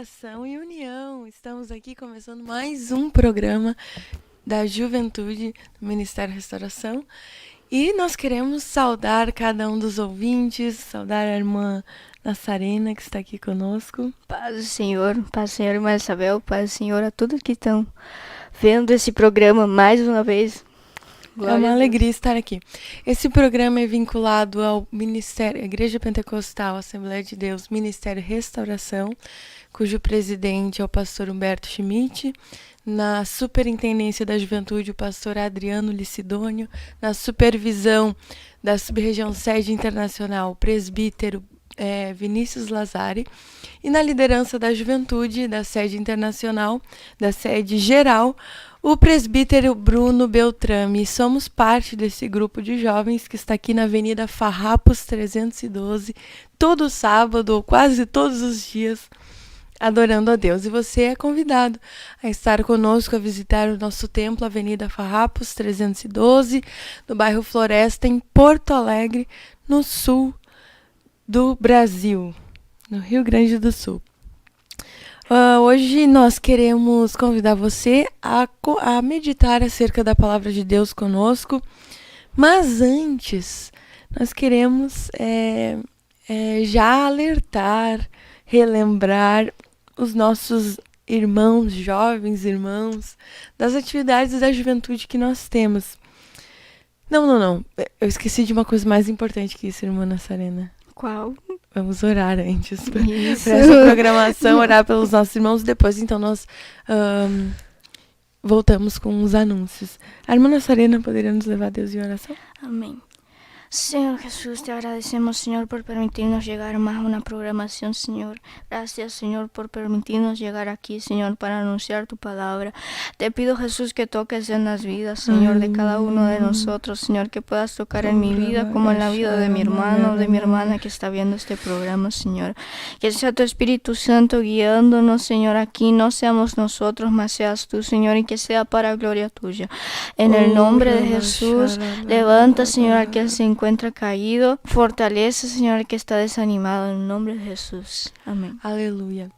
Restauração e União. Estamos aqui começando mais um programa da Juventude do Ministério Restauração. E nós queremos saudar cada um dos ouvintes, saudar a irmã Nassarena que está aqui conosco. Paz do Senhor, irmã Isabel, paz do Senhor a todos que estão vendo esse programa mais uma vez. Glória, é uma alegria estar aqui. Esse programa é vinculado ao Ministério, Igreja Pentecostal, Assembleia de Deus, Ministério Restauração, cujo presidente é o pastor Humberto Schmidt, na superintendência da juventude o pastor Adriano Licidônio, na supervisão da sub-região sede internacional, o presbítero Vinícius Lazari, e na liderança da juventude da sede internacional, da sede geral, o presbítero Bruno Beltrame. Somos parte desse grupo de jovens que está aqui na Avenida Farrapos 312, todo sábado ou quase todos os dias, adorando a Deus. E você é convidado a estar conosco, a visitar o nosso templo, Avenida Farrapos 312, no bairro Floresta, em Porto Alegre, no sul do Brasil, no Rio Grande do Sul. Hoje nós queremos convidar você a meditar acerca da palavra de Deus conosco, mas antes nós queremos já alertar, relembrar os nossos irmãos, jovens irmãos, das atividades da juventude que nós temos. Não, eu esqueci de uma coisa mais importante que isso, irmã Nassarena. Qual? Vamos orar antes para essa programação, orar pelos nossos irmãos. Depois, então, nós voltamos com os anúncios. A irmã Nassarena poderia nos levar a Deus em oração? Amém. Señor Jesús, te agradecemos, Señor, por permitirnos llegar más a una programación, Señor. Gracias, Señor, por permitirnos llegar aquí, Señor, para anunciar tu palabra. Te pido, Jesús, que toques en las vidas, Señor, de cada uno de nosotros, Señor, que puedas tocar en mi vida como en la vida de mi hermano o de mi hermana que está viendo este programa, Señor. Que sea tu Espíritu Santo guiándonos, Señor, aquí. No seamos nosotros, mas seas tú, Señor, y que sea para gloria tuya. En el nombre de Jesús, levanta, Señor, al que se encuentra caído, fortalece, Senhor, que está desanimado, em nome de Jesus. Amém. Aleluia.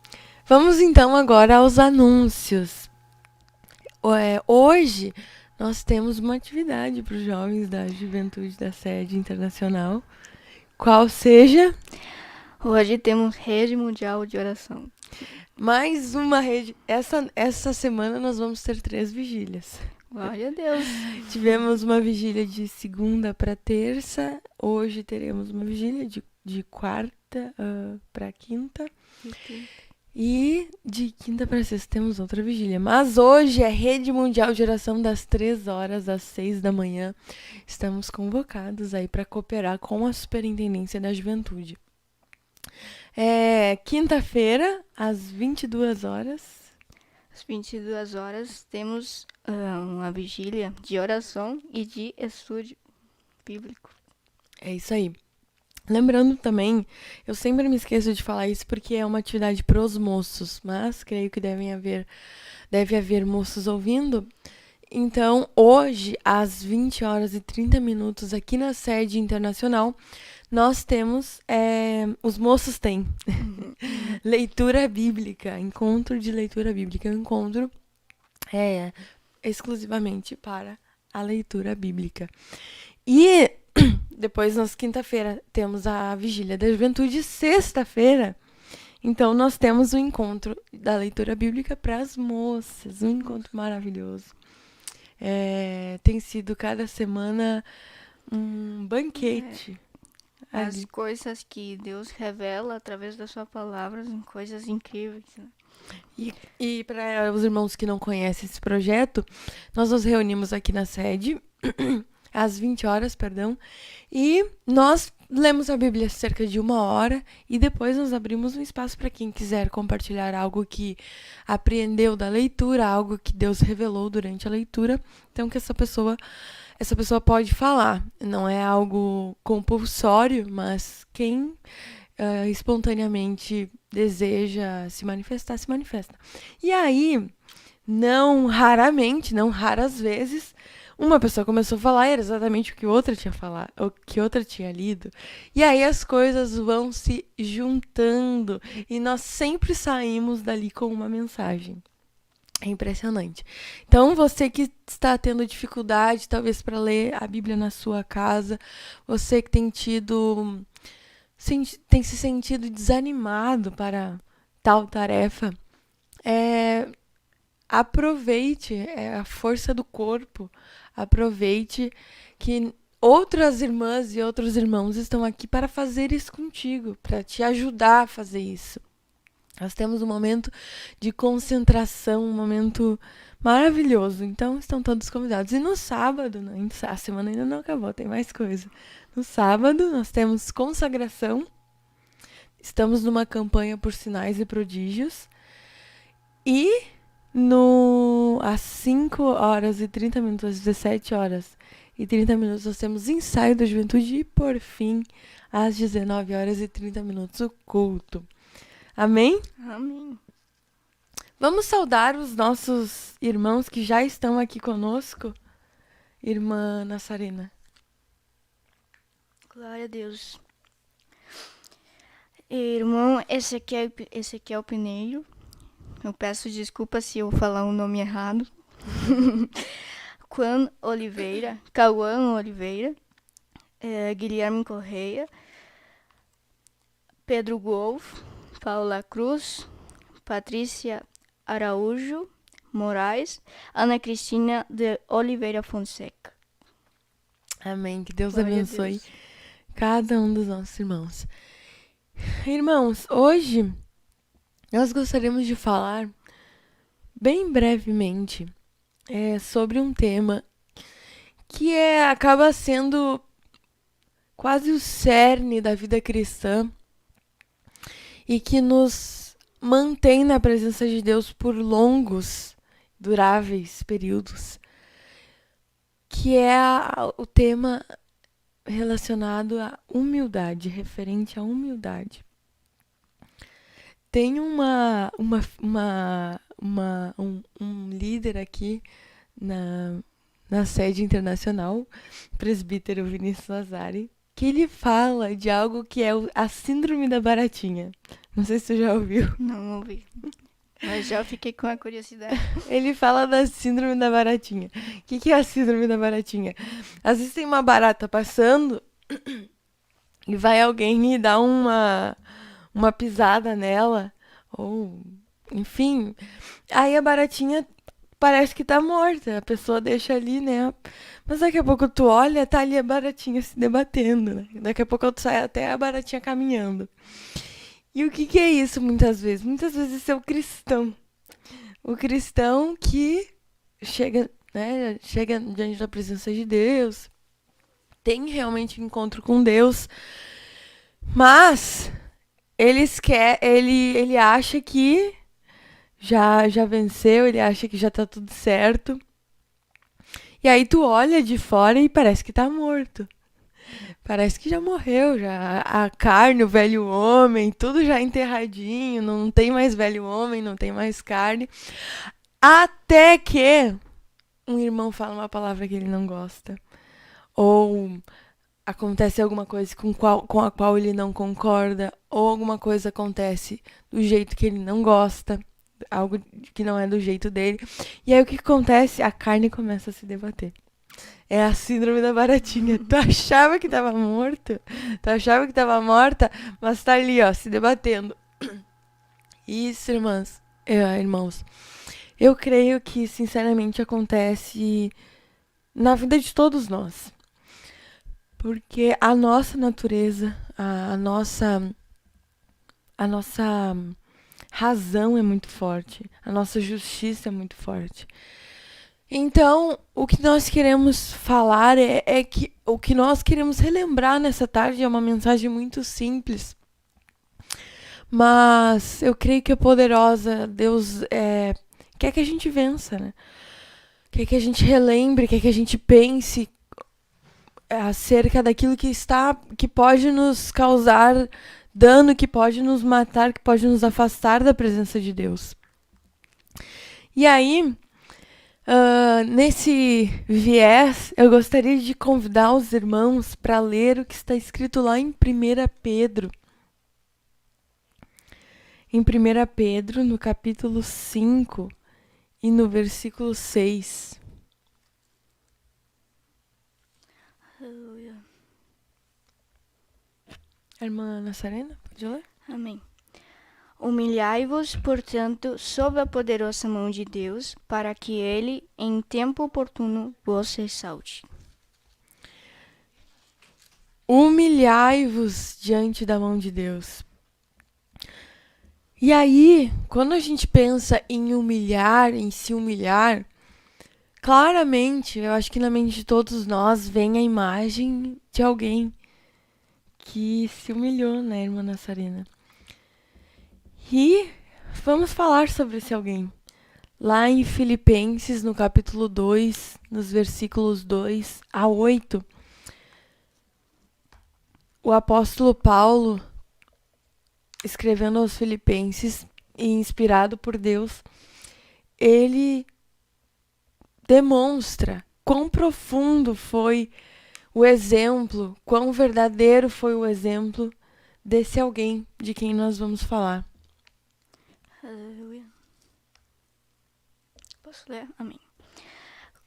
Vamos então agora aos anúncios. Hoje nós temos uma atividade para os jovens da juventude da sede internacional. Qual seja? Hoje temos Rede Mundial de Oração. Mais uma rede. Essa semana nós vamos ter 3 vigílias. Glória a Deus. Tivemos uma vigília de segunda para terça. Hoje teremos uma vigília de quarta para quinta. E de quinta para sexta temos outra vigília. Mas hoje é Rede Mundial de Oração das 3 horas às 6 da manhã. Estamos convocados aí para cooperar com a Superintendência da Juventude. Quinta-feira, às 22 horas. Às 22 horas temos uma vigília de oração e de estudo bíblico. É isso aí. Lembrando também, eu sempre me esqueço de falar isso porque é uma atividade para os moços, mas creio que deve haver moços ouvindo. Então, hoje, às 20 horas e 30 minutos, aqui na sede internacional, nós temos, os moços têm leitura bíblica, encontro de leitura bíblica, encontro exclusivamente para a leitura bíblica. E depois, na quinta-feira, temos a vigília da juventude, sexta-feira, então nós temos o encontro da leitura bíblica para as moças, um encontro maravilhoso. Tem sido cada semana um banquete. As coisas que Deus revela através da sua palavra são coisas incríveis, né? E para os irmãos que não conhecem esse projeto, nós nos reunimos aqui na sede, às 20 horas, e nós lemos a Bíblia cerca de 1 hora e depois nós abrimos um espaço para quem quiser compartilhar algo que apreendeu da leitura, algo que Deus revelou durante a leitura, então que essa pessoa pode falar. Não é algo compulsório, mas quem espontaneamente deseja se manifestar, se manifesta. E aí, não raras vezes, uma pessoa começou a falar, era exatamente o que outra tinha falado, o que outra tinha lido. E aí as coisas vão se juntando e nós sempre saímos dali com uma mensagem. É impressionante. Então, você que está tendo dificuldade, talvez, para ler a Bíblia na sua casa, você que tem se sentido desanimado para tal tarefa, aproveite a força do corpo, aproveite que outras irmãs e outros irmãos estão aqui para fazer isso contigo, para te ajudar a fazer isso. Nós temos um momento de concentração, um momento maravilhoso. Então, estão todos convidados. E no sábado, a semana ainda não acabou, tem mais coisa. No sábado, nós temos consagração. Estamos numa campanha por sinais e prodígios. E às 5 horas e 30 minutos, às 17 horas e 30 minutos, nós temos ensaio da juventude. E, por fim, às 19 horas e 30 minutos, o culto. Amém? Amém. Vamos saudar os nossos irmãos que já estão aqui conosco? Irmã Nassarina. Glória a Deus. Irmão Ezequiel Pineiro. Eu peço desculpa se eu falar o nome errado. Cauã Oliveira. Guilherme Correia. Pedro Golf. Paula Cruz, Patrícia Araújo Moraes, Ana Cristina de Oliveira Fonseca. Amém. Que Deus Glória abençoe cada um dos nossos irmãos. Irmãos, hoje nós gostaríamos de falar bem brevemente sobre um tema que acaba sendo quase o cerne da vida cristã e que nos mantém na presença de Deus por longos, duráveis períodos, que é o tema relacionado à humildade, referente à humildade. Tem um líder aqui na sede internacional, o presbítero Vinícius Lazari, que ele fala de algo que é a síndrome da baratinha. Não sei se você já ouviu. Não ouvi, mas já fiquei com a curiosidade. Ele fala da síndrome da baratinha. O que é a síndrome da baratinha? Às vezes tem uma barata passando e vai alguém e dá uma pisada nela, ou enfim. Aí a baratinha parece que tá morta, a pessoa deixa ali, né? Mas daqui a pouco tu olha, tá ali a baratinha se debatendo, né? Daqui a pouco tu sai até a baratinha caminhando. E o que é isso muitas vezes? Muitas vezes isso é o cristão. O cristão que chega diante da presença de Deus, tem realmente um encontro com Deus, mas ele acha que já venceu, ele acha que já tá tudo certo. E aí tu olha de fora e parece que tá morto. Parece que já morreu, já a carne, o velho homem, tudo já enterradinho, não tem mais velho homem, não tem mais carne. Até que um irmão fala uma palavra que ele não gosta. Ou acontece alguma coisa com a qual ele não concorda, ou alguma coisa acontece do jeito que ele não gosta, algo que não é do jeito dele. E aí o que acontece? A carne começa a se debater. É a síndrome da baratinha. Tu achava que tava morto, tu achava que tava morta, mas tá ali, ó, se debatendo. Isso, irmãos, eu creio que sinceramente acontece na vida de todos nós. Porque a nossa natureza, a nossa razão é muito forte, a nossa justiça é muito forte. Então, o que nós queremos falar é que o que nós queremos relembrar nessa tarde é uma mensagem muito simples, mas eu creio que é poderosa. Deus quer que a gente vença, né? Quer que a gente relembre, quer que a gente pense acerca daquilo que pode nos causar dano, que pode nos matar, que pode nos afastar da presença de Deus. E aí, Nesse viés, eu gostaria de convidar os irmãos para ler o que está escrito lá em 1 Pedro. Em 1 Pedro, no capítulo 5 e no versículo 6. Aleluia. Irmã Nazarena, pode ler? Amém. Humilhai-vos, portanto, sob a poderosa mão de Deus, para que ele, em tempo oportuno, vos exalte. Humilhai-vos diante da mão de Deus. E aí, quando a gente pensa em humilhar, em se humilhar, claramente, eu acho que na mente de todos nós vem a imagem de alguém que se humilhou, né, irmã Nazarena? E vamos falar sobre esse alguém. Lá em Filipenses, no capítulo 2, nos versículos 2 a 8, o apóstolo Paulo, escrevendo aos Filipenses e inspirado por Deus, ele demonstra quão profundo foi o exemplo, quão verdadeiro foi o exemplo desse alguém de quem nós vamos falar. Aleluia. Posso ler? Amém.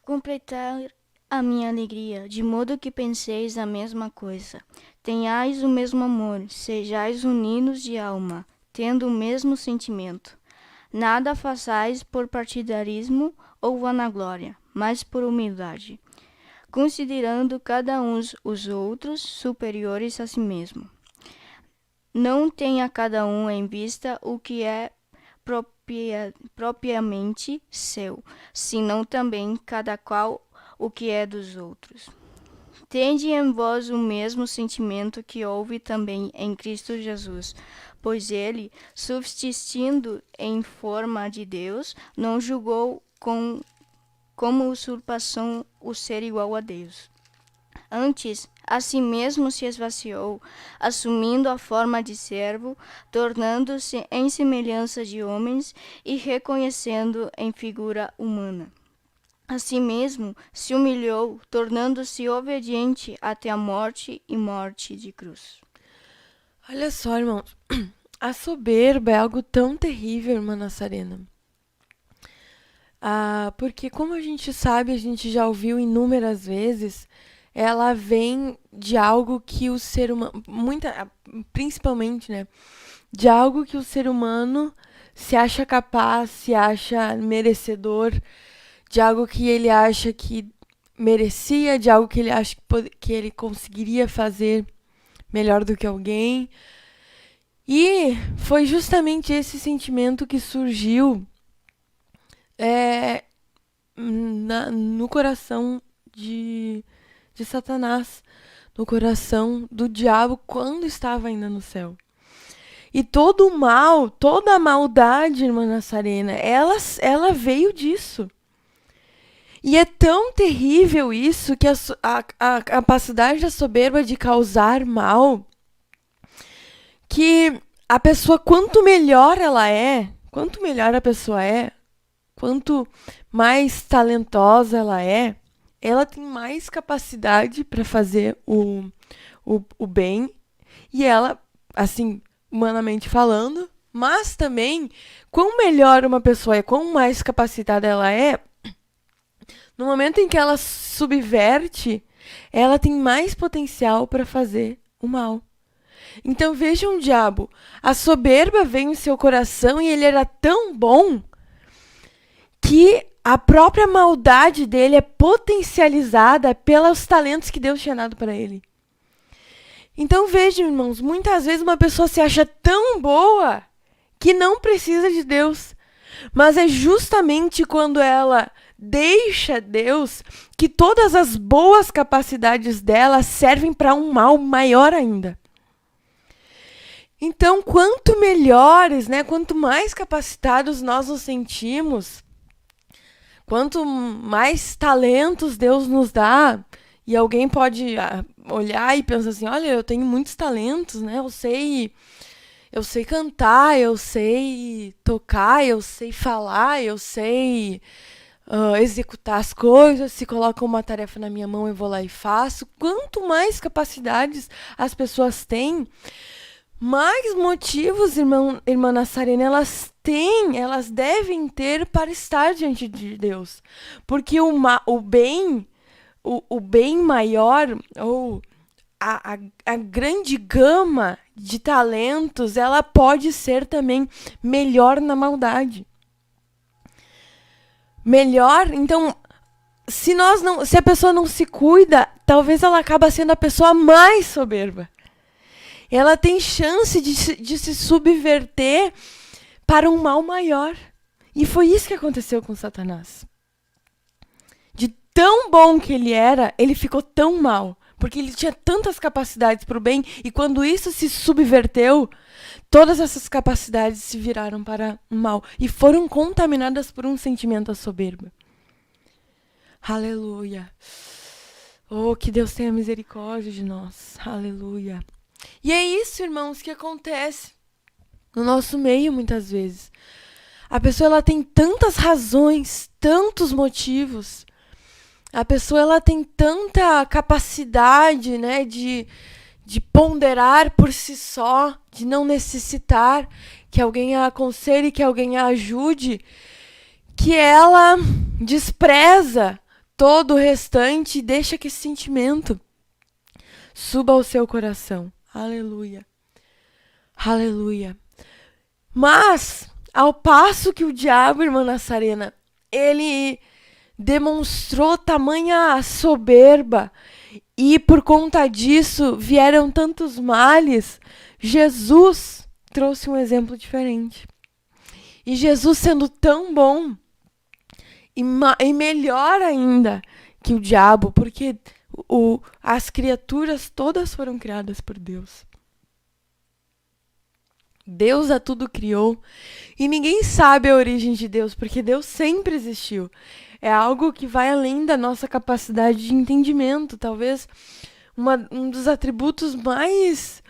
Completar a minha alegria, de modo que penseis a mesma coisa. Tenhais o mesmo amor, sejais unidos de alma, tendo o mesmo sentimento. Nada façais por partidarismo ou vanaglória, mas por humildade, considerando cada uns os outros superiores a si mesmo. Não tenha cada um em vista o que é propriamente seu, senão também cada qual o que é dos outros. Tende em vós o mesmo sentimento que houve também em Cristo Jesus, pois ele, subsistindo em forma de Deus, não julgou como usurpação o ser igual a Deus. Antes, a si mesmo se esvaziou, assumindo a forma de servo, tornando-se em semelhança de homens e reconhecendo em figura humana. Assim mesmo se humilhou, tornando-se obediente até a morte e morte de cruz. Olha só, irmãos, a soberba é algo tão terrível, irmã Nazarena. Porque como a gente sabe, a gente já ouviu inúmeras vezes, ela vem de algo que o ser humano, principalmente, né, de algo que o ser humano se acha capaz, se acha merecedor, de algo que ele acha que merecia, de algo que ele acha que ele conseguiria fazer melhor do que alguém. E foi justamente esse sentimento que surgiu no coração de Satanás, no coração do diabo quando estava ainda no céu. E todo o mal, toda a maldade, irmã Nazarena, ela veio disso. E é tão terrível isso que a capacidade da soberba de causar mal, que a pessoa, quanto melhor ela é, quanto melhor a pessoa é, quanto mais talentosa ela tem mais capacidade para fazer o bem. E ela, assim, humanamente falando, mas também, quão melhor uma pessoa é, quão mais capacitada ela é, no momento em que ela subverte, ela tem mais potencial para fazer o mal. Então vejam o diabo, a soberba veio em seu coração e ele era tão bom que a própria maldade dele é potencializada pelos talentos que Deus tinha dado para ele. Então vejam, irmãos, muitas vezes uma pessoa se acha tão boa que não precisa de Deus. Mas é justamente quando ela deixa Deus que todas as boas capacidades dela servem para um mal maior ainda. Então, quanto melhores, né, quanto mais capacitados nós nos sentimos, quanto mais talentos Deus nos dá, e alguém pode olhar e pensar assim, olha, eu tenho muitos talentos, né? Eu sei cantar, eu sei tocar, eu sei falar, eu sei executar as coisas, se coloca uma tarefa na minha mão, eu vou lá e faço. Quanto mais capacidades as pessoas têm, mais motivos, irmã Nassarena, elas devem ter para estar diante de Deus. Porque o bem maior, ou a grande gama de talentos, ela pode ser também melhor na maldade. Melhor, então, se a pessoa não se cuida, talvez ela acabe sendo a pessoa mais soberba. Ela tem chance de se subverter para um mal maior. E foi isso que aconteceu com Satanás. De tão bom que ele era, ele ficou tão mal. Porque ele tinha tantas capacidades para o bem, e quando isso se subverteu, todas essas capacidades se viraram para o mal e foram contaminadas por um sentimento de soberba. Aleluia. Oh, que Deus tenha misericórdia de nós. Aleluia. E é isso, irmãos, que acontece no nosso meio muitas vezes. A pessoa ela tem tantas razões, tantos motivos. A pessoa ela tem tanta capacidade, né, de ponderar por si só, de não necessitar que alguém a aconselhe, que alguém a ajude, que ela despreza todo o restante e deixa que esse sentimento suba ao seu coração. Aleluia. Aleluia. Mas, ao passo que o diabo, irmã Nassarena, ele demonstrou tamanha soberba e por conta disso vieram tantos males, Jesus trouxe um exemplo diferente. E Jesus sendo tão bom e melhor ainda que o diabo, porque as criaturas todas foram criadas por Deus. Deus a tudo criou e ninguém sabe a origem de Deus, porque Deus sempre existiu. É algo que vai além da nossa capacidade de entendimento. Talvez um dos atributos mais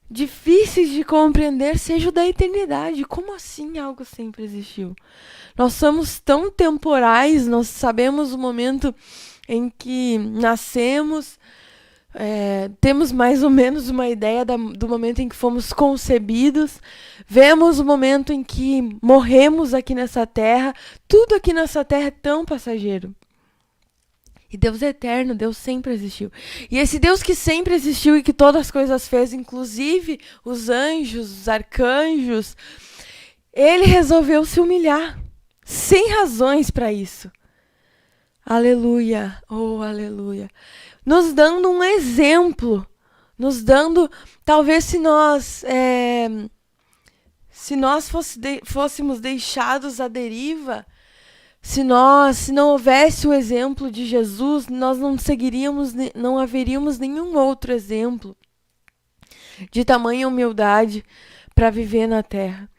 difíceis de compreender seja o da eternidade. Como assim algo sempre existiu? Nós somos tão temporais, nós sabemos o momento em que nascemos, temos mais ou menos uma ideia do momento em que fomos concebidos, vemos o momento em que morremos aqui nessa terra. Tudo aqui nessa terra é tão passageiro. E Deus é eterno, Deus sempre existiu. E esse Deus que sempre existiu e que todas as coisas fez, inclusive os anjos, os arcanjos, ele resolveu se humilhar, sem razões para isso. Aleluia, oh aleluia. Nos dando um exemplo, nos dando, talvez se nós fôssemos deixados à deriva, se não houvesse o exemplo de Jesus, nós não haveríamos nenhum outro exemplo de tamanha humildade para viver na terra.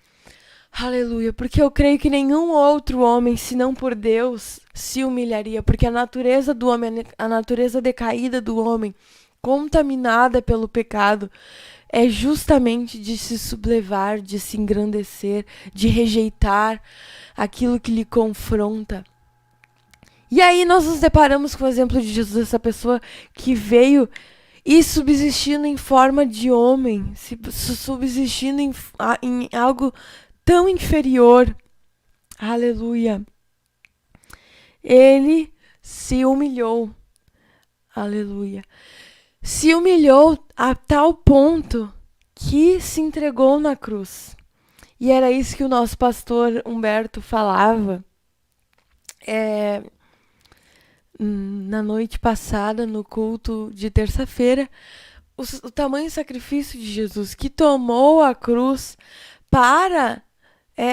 Aleluia, porque eu creio que nenhum outro homem, senão por Deus, se humilharia, porque a natureza do homem, a natureza decaída do homem, contaminada pelo pecado, é justamente de se sublevar, de se engrandecer, de rejeitar aquilo que lhe confronta. E aí nós nos deparamos com o exemplo de Jesus, essa pessoa que veio e subsistindo em forma de homem, subsistindo em algo tão inferior. Aleluia. Ele se humilhou. Aleluia. Se humilhou a tal ponto que se entregou na cruz. E era isso que o nosso pastor Humberto falava na noite passada, no culto de terça-feira, o tamanho sacrifício de Jesus, que tomou a cruz para,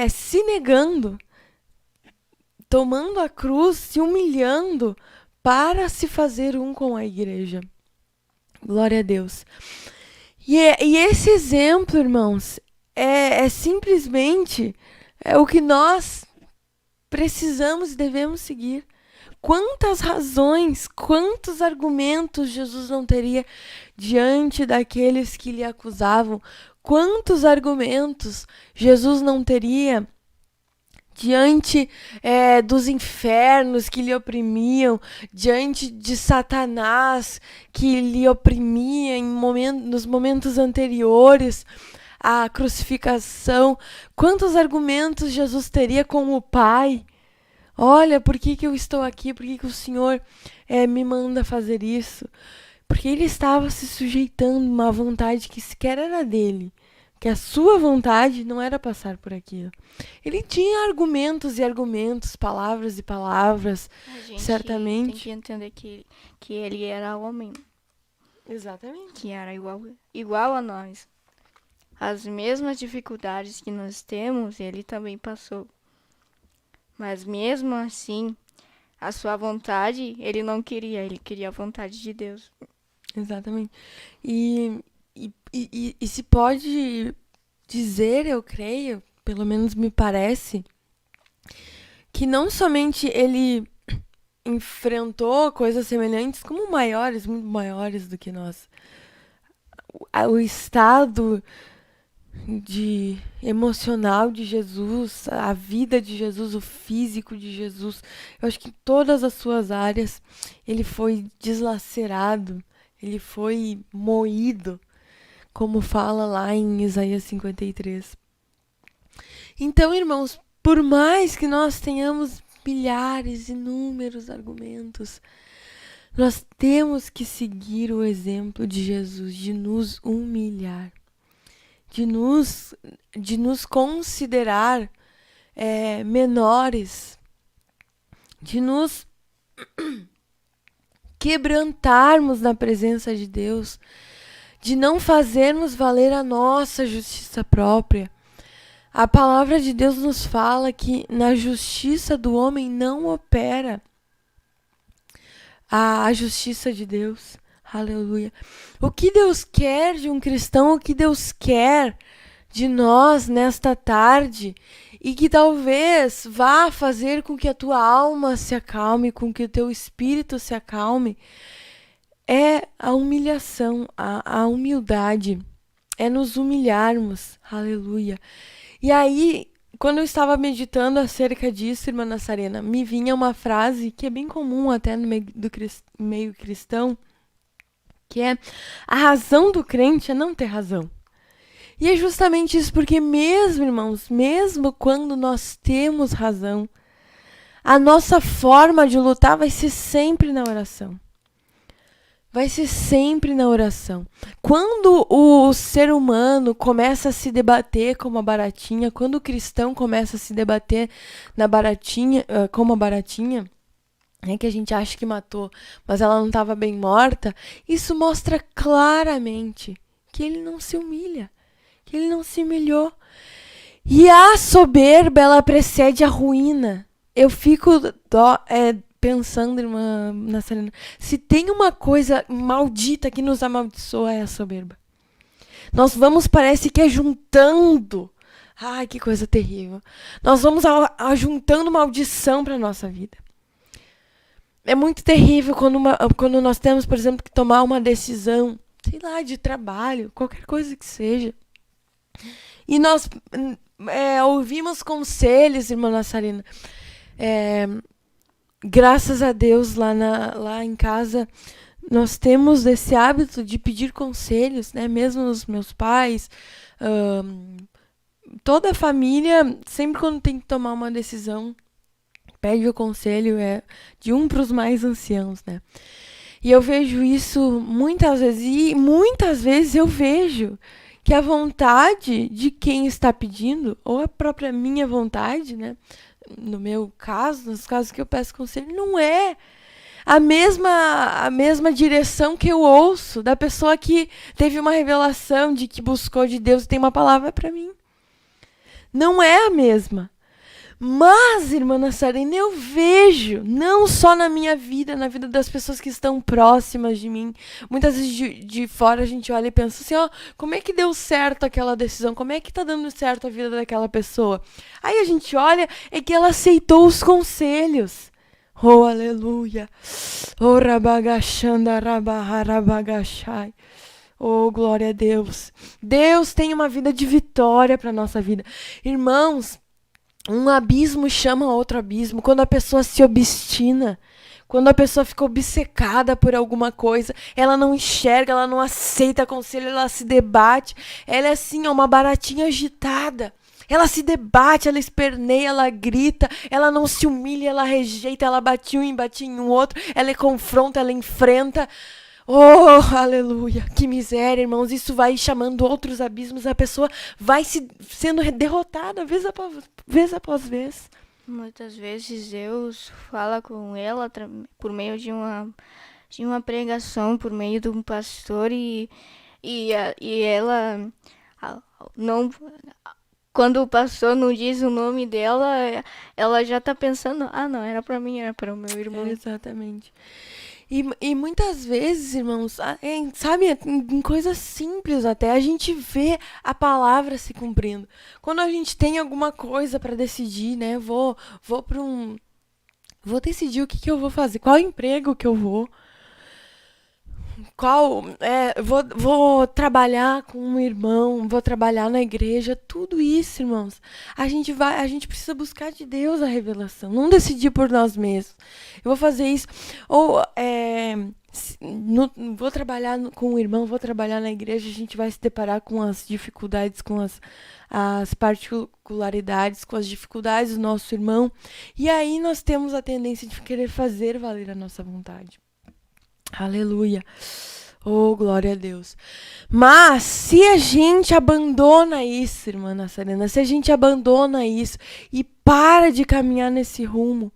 se negando, tomando a cruz, se humilhando para se fazer um com a igreja. Glória a Deus. E esse exemplo, irmãos, é simplesmente o que nós precisamos e devemos seguir. Quantas razões, quantos argumentos Jesus não teria diante daqueles que lhe acusavam? Quantos argumentos Jesus não teria diante dos infernos que lhe oprimiam, diante de Satanás que lhe oprimia nos momentos anteriores à crucificação. Quantos argumentos Jesus teria com o Pai? Olha, por que eu estou aqui? Por que o Senhor me manda fazer isso? Porque ele estava se sujeitando a uma vontade que sequer era dele. Que a sua vontade não era passar por aquilo. Ele tinha argumentos e argumentos, palavras e palavras, A gente certamente. tem que entender que ele era homem, Exatamente. que era igual a nós. As mesmas dificuldades que nós temos, ele também passou. Mas mesmo assim, a sua vontade, ele não queria, ele queria a vontade de Deus. Exatamente. E se pode dizer, eu creio, pelo menos me parece, que não somente ele enfrentou coisas semelhantes, como maiores, muito maiores do que nós. O estado emocional de Jesus, a vida de Jesus, o físico de Jesus, eu acho que em todas as suas áreas ele foi deslacerado, ele foi moído, como fala lá em Isaías 53. Então, irmãos, por mais que nós tenhamos milhares, inúmeros argumentos, nós temos que seguir o exemplo de Jesus, de nos humilhar, de nos considerar menores, de nos quebrantarmos na presença de Deus, de não fazermos valer a nossa justiça própria. A palavra de Deus nos fala que na justiça do homem não opera a justiça de Deus. Aleluia. O que Deus quer de um cristão, o que Deus quer de nós nesta tarde, e que talvez vá fazer com que a tua alma se acalme, com que o teu espírito se acalme, é a humilhação, a humildade, é nos humilharmos. Aleluia. E aí, quando eu estava meditando acerca disso, irmã Nassarena, me vinha uma frase que é bem comum até no meio cristão, que é: a razão do crente é não ter razão. E é justamente isso, porque mesmo, irmãos, mesmo quando nós temos razão, a nossa forma de lutar vai ser sempre na oração. Vai ser sempre na oração. Quando o ser humano começa a se debater como a baratinha, quando o cristão começa a se debater na baratinha, como a baratinha, que a gente acha que matou, mas ela não estava bem morta, isso mostra claramente que ele não se humilha, que ele não se humilhou. E a soberba, ela precede a ruína. Eu fico pensando, irmã Nassarena, se tem uma coisa maldita que nos amaldiçoa, é a soberba. Nós vamos, parece que juntando. Ai, que coisa terrível. Nós vamos juntando maldição para a nossa vida. É muito terrível quando nós temos, por exemplo, que tomar uma decisão, sei lá, de trabalho, qualquer coisa que seja. E nós ouvimos conselhos, irmã Nassarena. Graças a Deus, lá em casa, nós temos esse hábito de pedir conselhos, né? Mesmo os meus pais, toda a família, sempre quando tem que tomar uma decisão, pede o conselho de um para os mais anciãos, né? E eu vejo isso muitas vezes, e muitas vezes eu vejo que a vontade de quem está pedindo, ou a própria minha vontade, né? No meu caso, nos casos que eu peço conselho, não é a mesma direção que eu ouço da pessoa que teve uma revelação de que buscou de Deus e tem uma palavra para mim. Não é a mesma. Mas, irmã Nassarena, eu vejo, não só na minha vida, na vida das pessoas que estão próximas de mim. Muitas vezes de fora a gente olha e pensa assim, como é que deu certo aquela decisão? Como é que tá dando certo a vida daquela pessoa? Aí a gente olha, é que ela aceitou os conselhos. Oh, aleluia. Oh, rabagachanda, rabaharabagachai. Oh, glória a Deus. Deus tem uma vida de vitória para nossa vida. Irmãos, Um abismo chama outro abismo. Quando a pessoa se obstina, quando a pessoa fica obcecada por alguma coisa, ela não enxerga, ela não aceita conselho, ela se debate. Ela é assim, é uma baratinha agitada. Ela se debate, ela esperneia, ela grita, ela não se humilha, ela rejeita, ela bate um e bate em um outro, ela confronta, ela enfrenta. Oh, aleluia, que miséria, irmãos. Isso vai chamando outros abismos, a pessoa vai sendo derrotada vez após vez. Muitas vezes Deus fala com ela por meio de uma pregação, por meio de um pastor, e ela não... Quando o pastor não diz o nome dela, ela já tá pensando, não, era pra mim, era para o meu irmão. Exatamente. E muitas vezes, irmãos, sabe, em coisas simples até, a gente vê a palavra se cumprindo. Quando a gente tem alguma coisa para decidir, né, vou decidir o que eu vou fazer, qual emprego que eu vou, vou trabalhar com um irmão, vou trabalhar na igreja, tudo isso, irmãos. A gente precisa buscar de Deus a revelação, não decidir por nós mesmos. Eu vou fazer isso, ou vou trabalhar com um irmão, vou trabalhar na igreja, a gente vai se deparar com as dificuldades, com as particularidades, com as dificuldades do nosso irmão. E aí nós temos a tendência de querer fazer valer a nossa vontade. Aleluia. Oh, glória a Deus. Mas se a gente abandona isso, irmã Nassarena, se a gente abandona isso e para de caminhar nesse rumo,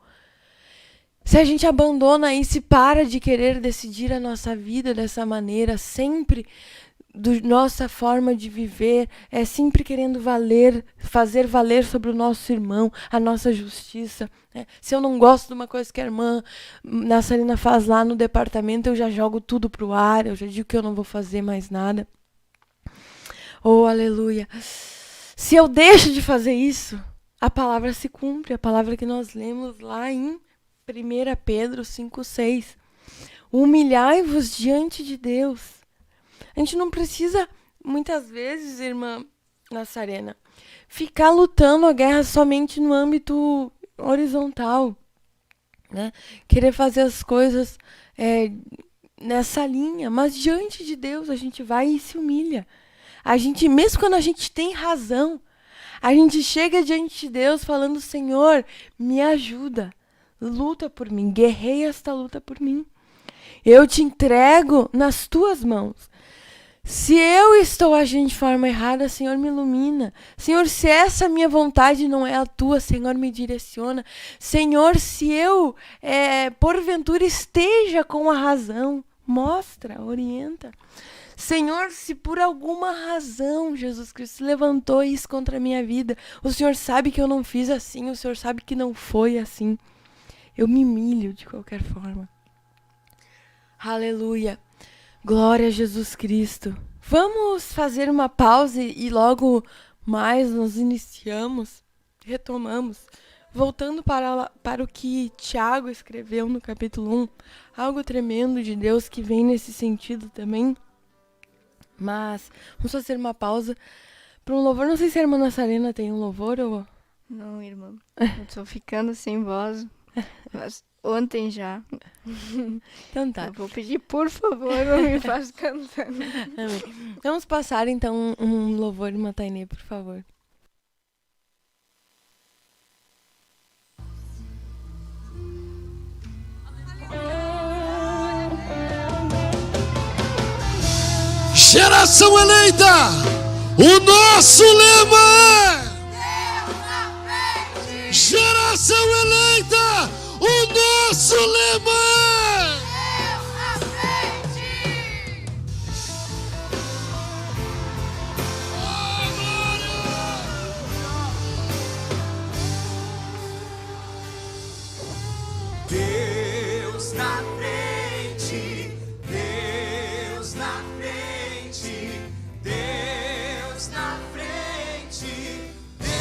se a gente abandona isso e para de querer decidir a nossa vida dessa maneira, sempre nossa forma de viver, sempre querendo fazer valer sobre o nosso irmão, a nossa justiça. Se eu não gosto de uma coisa que a irmã Nassarena faz lá no departamento, eu já jogo tudo pro ar, eu já digo que eu não vou fazer mais nada. Oh, aleluia. Se eu deixo de fazer isso, a palavra se cumpre, a palavra que nós lemos lá em 1 Pedro 5,6. Humilhai-vos diante de Deus. A gente não precisa, muitas vezes, irmã Nassarena, ficar lutando a guerra somente no âmbito horizontal, né? Querer fazer as coisas nessa linha, mas diante de Deus a gente vai e se humilha. A gente, mesmo quando a gente tem razão, a gente chega diante de Deus falando, Senhor, me ajuda, luta por mim, guerreia esta luta por mim. Eu te entrego nas tuas mãos. Se eu estou agindo de forma errada, Senhor, me ilumina. Senhor, se essa minha vontade não é a tua, Senhor, me direciona. Senhor, se eu, porventura, esteja com a razão, mostra, orienta. Senhor, se por alguma razão Jesus Cristo levantou isso contra a minha vida, o Senhor sabe que eu não fiz assim, o Senhor sabe que não foi assim. Eu me humilho de qualquer forma. Aleluia. Glória a Jesus Cristo. Vamos fazer uma pausa e logo mais nos retomamos, voltando para o que Tiago escreveu no capítulo 1, algo tremendo de Deus que vem nesse sentido também. Mas vamos fazer uma pausa para um louvor. Não sei se a irmã Nassarena tem um louvor ou... Não, irmã. Eu tô ficando sem voz. Mas ontem já. Então tá. Eu vou pedir, por favor, não me faça cantando. Amém. Vamos passar então um louvor de Matainê, por favor. Geração eleita, o nosso lema é Geração eleita, o nosso lema é Deus na frente, Deus na frente, Deus na frente, Deus.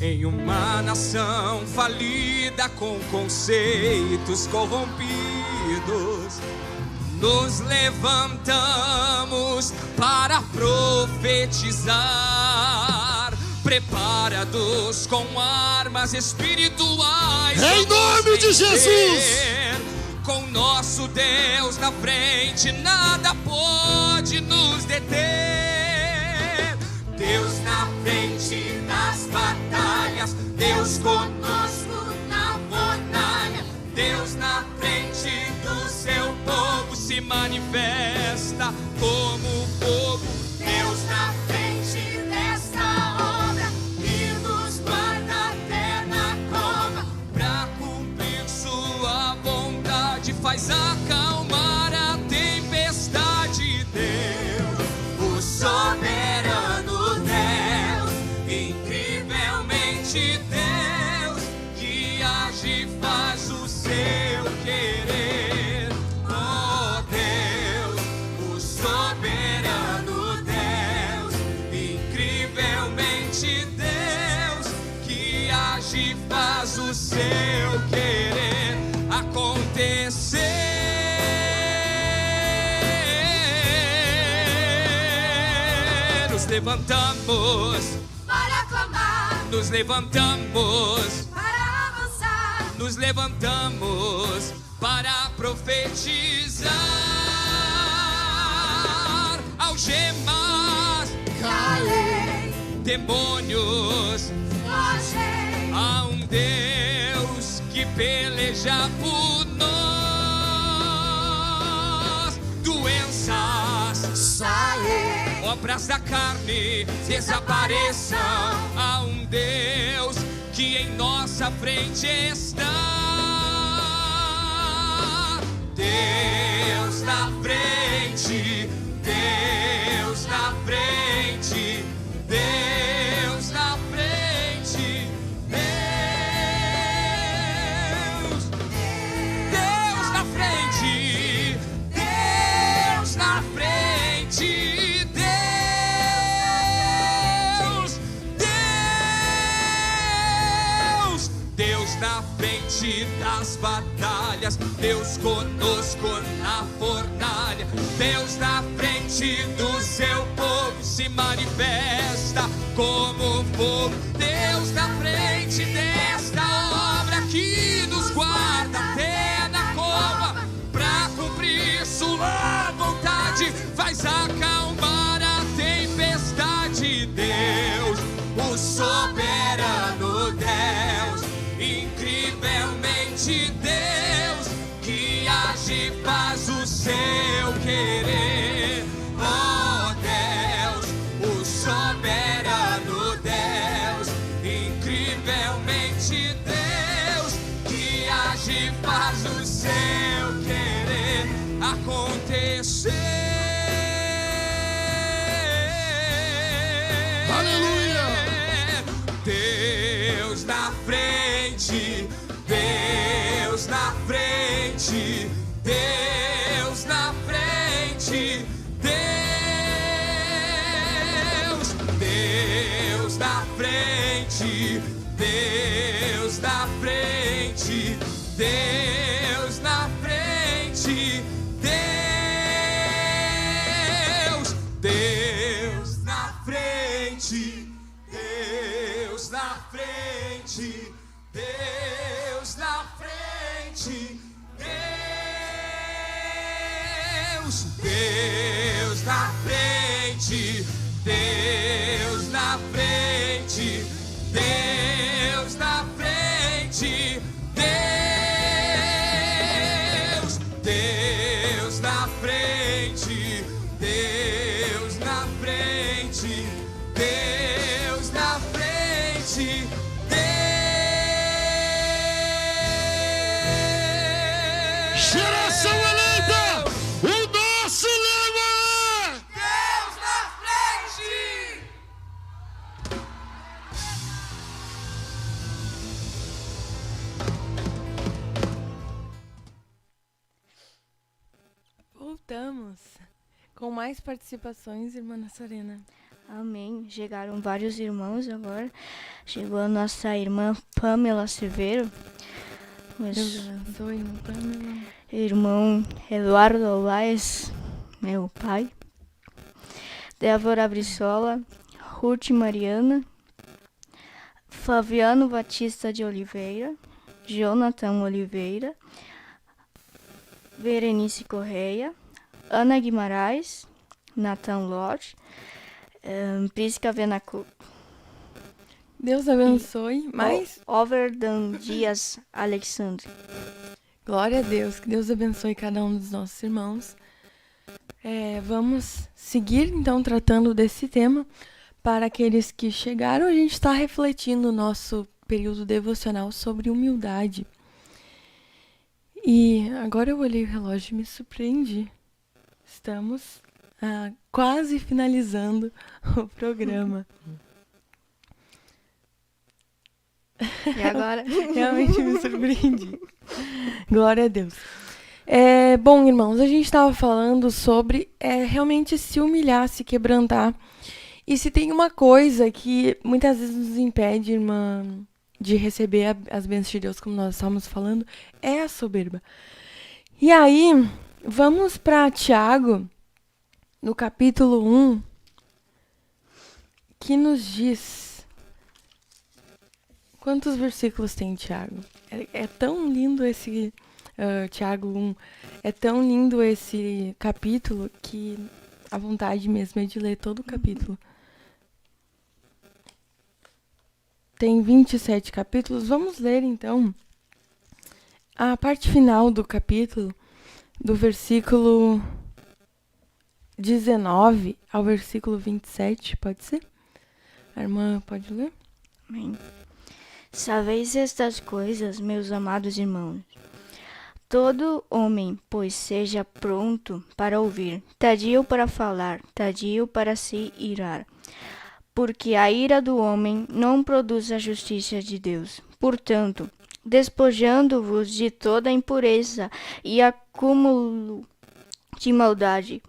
Em uma nação falida com conceitos corrompidos, nos levantamos para profetizar, preparados com armas espirituais. Em nome de Jesus! Com nosso Deus na frente, nada pode nos deter. Deus na frente das batalhas, Deus conosco na fornalha. Deus na frente do seu povo se manifesta como fogo. Deus na frente desta obra e nos guarda até na cova, pra cumprir sua vontade, faz acalmar a tempestade. Deus, o soberano Deus, incrivelmente Deus, que age e faz o seu querer. Oh Deus, o soberano Deus, incrivelmente Deus, que age e faz o seu querer acontecer. Nos levantamos para clamar, nos levantamos para avançar, nos levantamos para profetizar. Algemas calei, demônios, fogei, há um Deus que peleja por nós. Doenças, saí, obras da carne desapareçam. Há um Deus que em nossa frente está. Deus na frente, Deus na frente, Deus na frente, Deus, Deus na frente, Deus na frente, Deus na frente das batalhas, Deus conosco na fornalha. Deus na frente do seu povo se manifesta como fogo. Deus na frente desta obra que nos guarda até na cova, pra cumprir sua vontade, faz acalmar a tempestade. Deus, o soberano Deus, incrivelmente Deus, que age e faz o seu querer. Oh Deus, o soberano Deus, incrivelmente Deus, que age e faz o seu querer acontecer. Aleluia! Deus na frente, Deus na frente, Deus na frente, Deus, Deus na frente, Deus na frente, Deus na frente, Deus, Deus na frente, Deus na frente, Deus na frente, Deus, Deus na frente, Deus na frente, Deus na frente, Deus, Deus na frente, Deus na frente, Deus na frente, Geração eleita, o nosso lema é Deus na frente. Voltamos com mais participações, irmã Nassarena. Amém. Chegaram vários irmãos agora. Chegou a nossa irmã Pamela Severo. Deus abençoe, irmã Pamela. Irmão Eduardo Vaz, meu pai. Débora Brissola, Ruth Mariana, Flaviano Batista de Oliveira, Jonathan Oliveira, Berenice Correia, Ana Guimarães, Nathan Lodge, Prisca Venacu, Deus abençoe. Mais Overdan Dias Alexandre. glória a Deus. Que Deus abençoe cada um dos nossos irmãos. Vamos seguir, então, tratando desse tema. Para aqueles que chegaram, a gente está refletindo o nosso período devocional sobre humildade. E agora eu olhei o relógio e me surpreendi. Estamos quase finalizando o programa. E agora? Realmente me surpreendi. Glória a Deus. Bom, irmãos, a gente estava falando sobre realmente se humilhar, se quebrantar. E se tem uma coisa que muitas vezes nos impede, irmã, de receber as bênçãos de Deus, como nós estávamos falando, é a soberba. E aí, vamos para Tiago, no capítulo 1, que nos diz... Quantos versículos tem Tiago? É tão lindo esse... Tiago 1. É tão lindo esse capítulo que a vontade mesmo é de ler todo o capítulo. Tem 27 capítulos. Vamos ler, então, a parte final do capítulo, do versículo 19 ao versículo 27, pode ser? A irmã pode ler? Amém. Sabeis estas coisas, meus amados irmãos. Todo homem, pois, seja pronto para ouvir, tardio para falar, tardio para se irar. Porque a ira do homem não produz a justiça de Deus. Portanto, despojando-vos de toda impureza e acúmulo de maldade,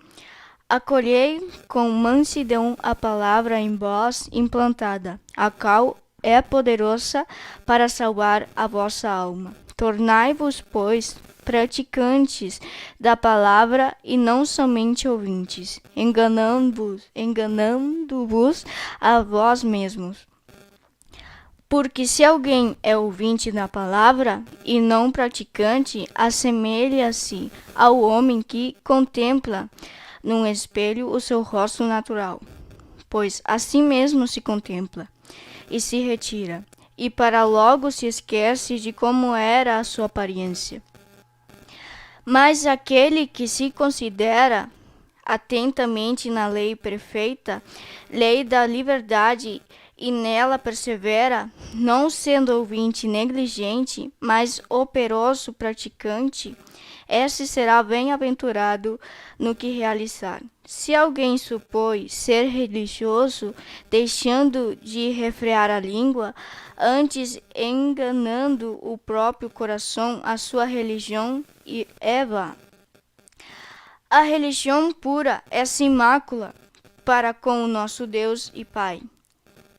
acolhei com mansidão a palavra em vós implantada, a qual é poderosa para salvar a vossa alma. Tornai-vos, pois, praticantes da palavra e não somente ouvintes, enganando-vos a vós mesmos. Porque se alguém é ouvinte da palavra e não praticante, assemelha-se ao homem que contempla num espelho o seu rosto natural, pois assim mesmo se contempla e se retira, e para logo se esquece de como era a sua aparência. Mas aquele que se considera atentamente na lei perfeita, lei da liberdade, e nela persevera, não sendo ouvinte negligente, mas operoso praticante, esse será bem-aventurado no que realizar. Se alguém supõe ser religioso, deixando de refrear a língua, antes enganando o próprio coração, a sua religião é vã. A religião pura é sem mácula para com o nosso Deus e Pai.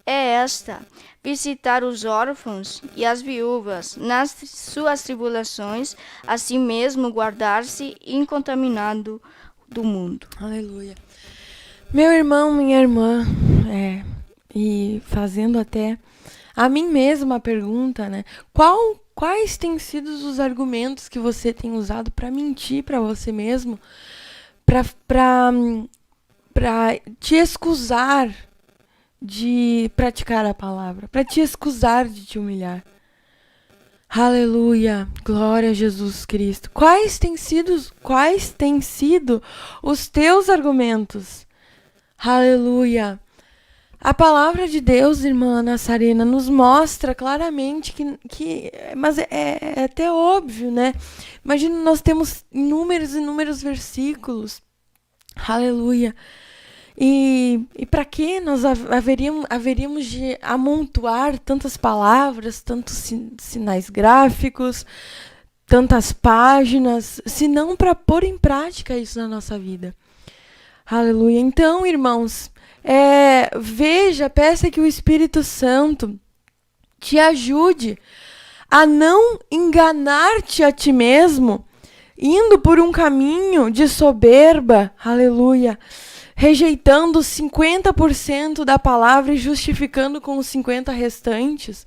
É esta: visitar os órfãos e as viúvas nas suas tribulações, assim mesmo guardar-se incontaminado do mundo. Aleluia. Meu irmão, minha irmã, e fazendo até a mim mesma a pergunta, né? Quais têm sido os argumentos que você tem usado para mentir para você mesmo, para te excusar de praticar a palavra, para te excusar de te humilhar? Aleluia, glória a Jesus Cristo. Quais têm sido os teus argumentos? Aleluia. A palavra de Deus, irmã Nassarena, nos mostra claramente mas é até óbvio, né? Imagina, nós temos inúmeros versículos. Aleluia. E para que nós haveríamos de amontoar tantas palavras, tantos sinais gráficos, tantas páginas, se não para pôr em prática isso na nossa vida? Aleluia. Então, irmãos, peça que o Espírito Santo te ajude a não enganar-te a ti mesmo, indo por um caminho de soberba, aleluia, rejeitando 50% da palavra e justificando com os 50 restantes,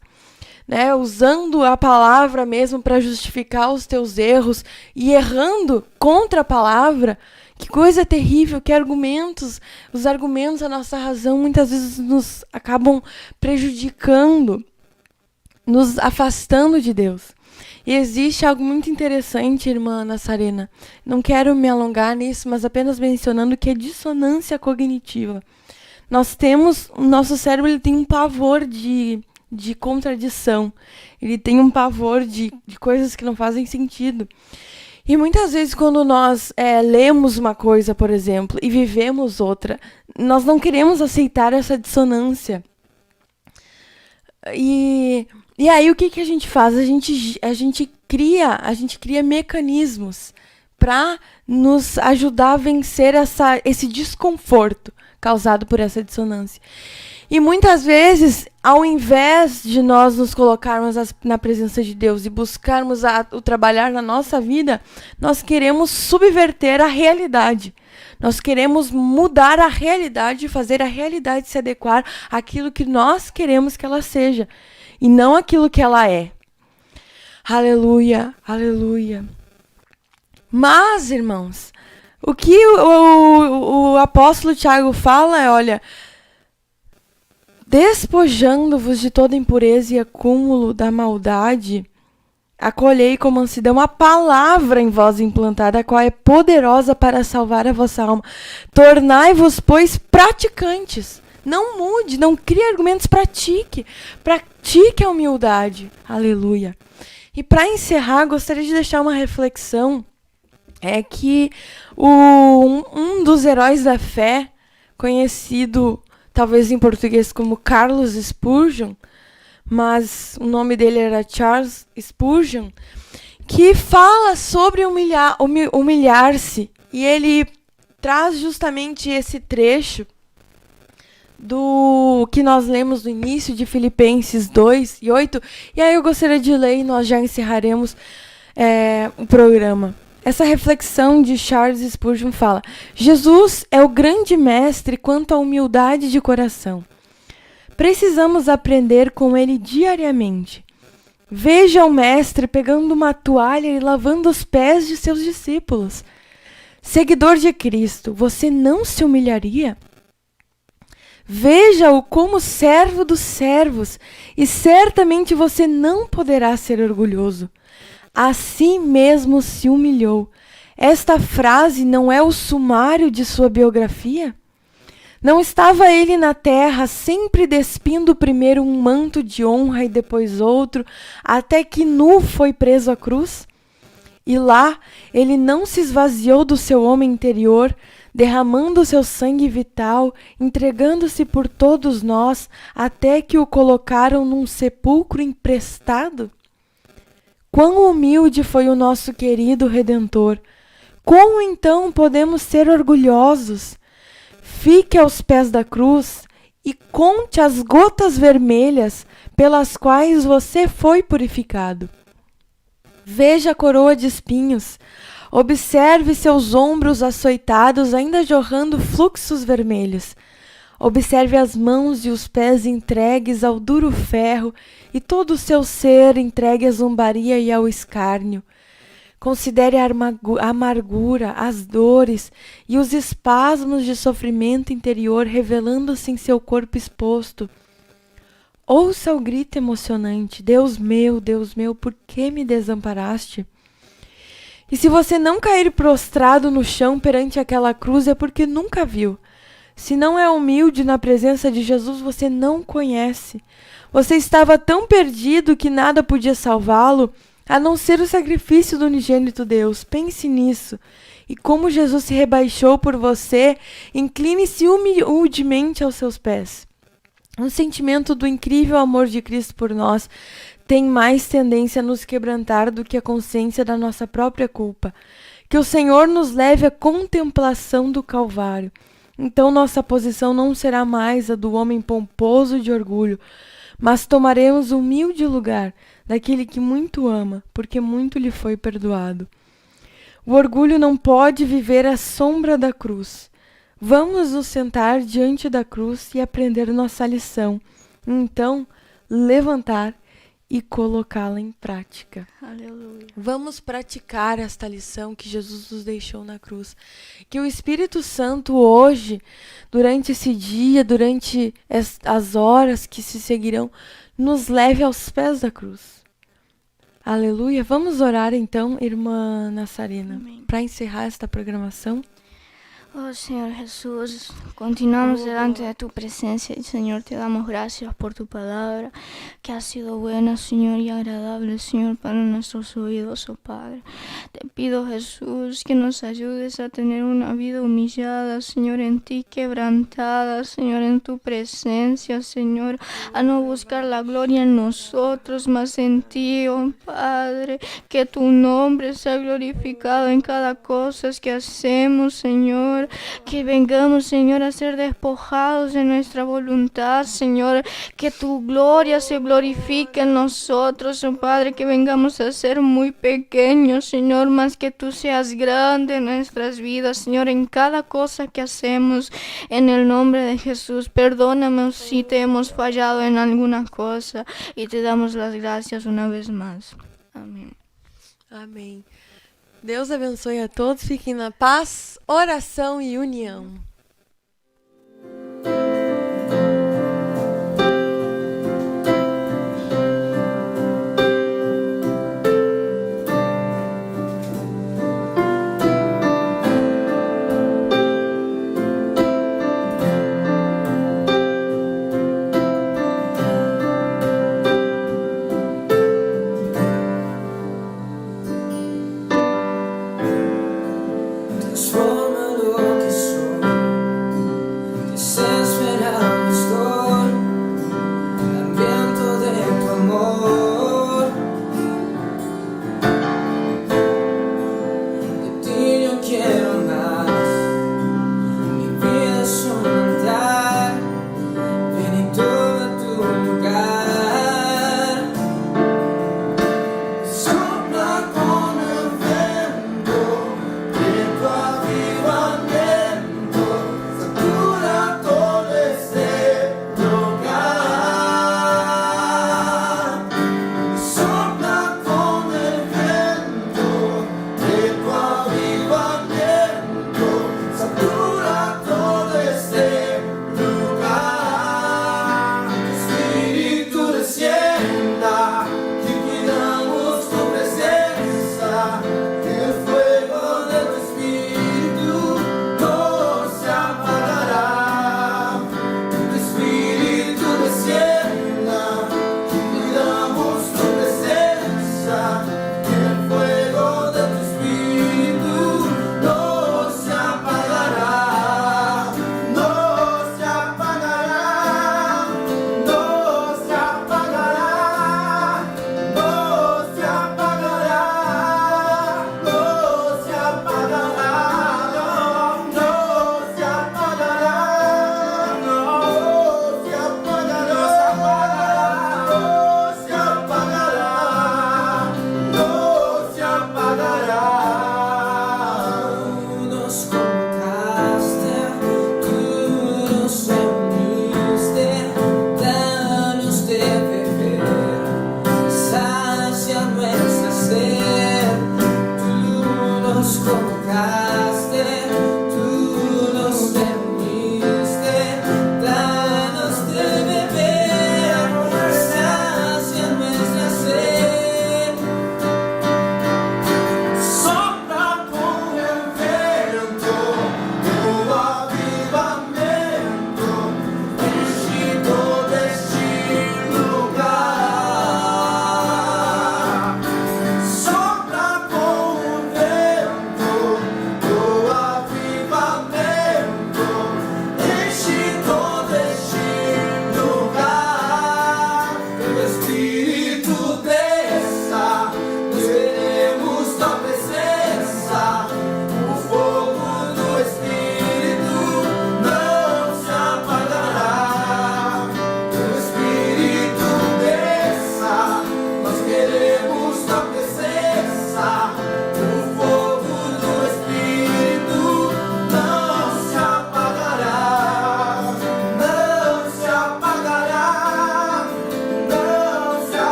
né? Usando a palavra mesmo para justificar os teus erros e errando contra a palavra. Que coisa terrível, que os argumentos, a nossa razão muitas vezes nos acabam prejudicando, nos afastando de Deus. E existe algo muito interessante, irmã Nassarena. Não quero me alongar nisso, mas apenas mencionando que é dissonância cognitiva. O nosso cérebro ele tem um pavor de contradição. Ele tem um pavor de coisas que não fazem sentido. E muitas vezes quando nós lemos uma coisa, por exemplo, e vivemos outra, nós não queremos aceitar essa dissonância. E aí o que a gente faz? A gente cria mecanismos para nos ajudar a vencer esse desconforto causado por essa dissonância. E muitas vezes, ao invés de nós nos colocarmos na presença de Deus e buscarmos o trabalhar na nossa vida, nós queremos subverter a realidade. Nós queremos mudar a realidade e fazer a realidade se adequar àquilo que nós queremos que ela seja, e não aquilo que ela é. Aleluia, aleluia. Mas, irmãos, o que o apóstolo Tiago fala é, olha, despojando-vos de toda impureza e acúmulo da maldade, acolhei com mansidão a palavra em vós implantada, a qual é poderosa para salvar a vossa alma. Tornai-vos, pois, praticantes. Não mude, não crie argumentos, pratique a humildade. Aleluia. E para encerrar, gostaria de deixar uma reflexão, é que um dos heróis da fé, conhecido talvez em português como Carlos Spurgeon, mas o nome dele era Charles Spurgeon, que fala sobre humilhar-se. E ele traz justamente esse trecho do que nós lemos no início de Filipenses 2:8. E aí eu gostaria de ler e nós já encerraremos o programa. Essa reflexão de Charles Spurgeon fala: Jesus é o grande mestre quanto à humildade de coração. Precisamos aprender com ele diariamente. Veja o mestre pegando uma toalha e lavando os pés de seus discípulos. Seguidor de Cristo, você não se humilharia? Veja-o como servo dos servos, e certamente você não poderá ser orgulhoso. A si mesmo se humilhou. Esta frase não é o sumário de sua biografia? Não estava ele na terra sempre despindo primeiro um manto de honra e depois outro, até que nu foi preso à cruz? E lá ele não se esvaziou do seu homem interior, derramando seu sangue vital, entregando-se por todos nós, até que o colocaram num sepulcro emprestado? Quão humilde foi o nosso querido Redentor! Como então podemos ser orgulhosos? Fique aos pés da cruz e conte as gotas vermelhas pelas quais você foi purificado. Veja a coroa de espinhos. Observe seus ombros açoitados ainda jorrando fluxos vermelhos. Observe as mãos e os pés entregues ao duro ferro e todo o seu ser entregue à zombaria e ao escárnio. Considere a amargura, as dores e os espasmos de sofrimento interior revelando-se em seu corpo exposto. Ouça o grito emocionante: Deus meu, por que me desamparaste? E se você não cair prostrado no chão perante aquela cruz, é porque nunca viu. Se não é humilde na presença de Jesus, você não conhece. Você estava tão perdido que nada podia salvá-lo, a não ser o sacrifício do unigênito Deus. Pense nisso. E como Jesus se rebaixou por você, incline-se humildemente aos seus pés. O sentimento do incrível amor de Cristo por nós tem mais tendência a nos quebrantar do que a consciência da nossa própria culpa. Que o Senhor nos leve à contemplação do Calvário. Então nossa posição não será mais a do homem pomposo de orgulho, mas tomaremos o humilde lugar daquele que muito ama, porque muito lhe foi perdoado. O orgulho não pode viver à sombra da cruz. Vamos nos sentar diante da cruz e aprender nossa lição. Então, levantar e colocá-la em prática. Aleluia. Vamos praticar esta lição que Jesus nos deixou na cruz. Que o Espírito Santo hoje, durante esse dia, durante as horas que se seguirão, nos leve aos pés da cruz. Aleluia. Vamos orar então, irmã Nassarina, para encerrar esta programação. Oh Señor Jesús, continuamos delante de tu presencia y Señor te damos gracias por tu palabra que ha sido buena, Señor, y agradable, Señor, para nuestros oídos, oh Padre. Te pido, Jesús, que nos ayudes a tener una vida humillada, Señor, en ti, quebrantada, Señor, en tu presencia, Señor, a no buscar la gloria en nosotros, mas en ti, oh Padre, que tu nombre sea glorificado en cada cosa que hacemos, Señor. Que vengamos, Señor, a ser despojados de nuestra voluntad, Señor. Que tu gloria se glorifique en nosotros, oh Padre. Que vengamos a ser muy pequeños, Señor, más que tú seas grande en nuestras vidas, Señor, en cada cosa que hacemos. En el nombre de Jesús, perdóname si te hemos fallado en alguna cosa y te damos las gracias una vez más. Amén. Amém. Deus abençoe a todos, fiquem na paz, oração e união.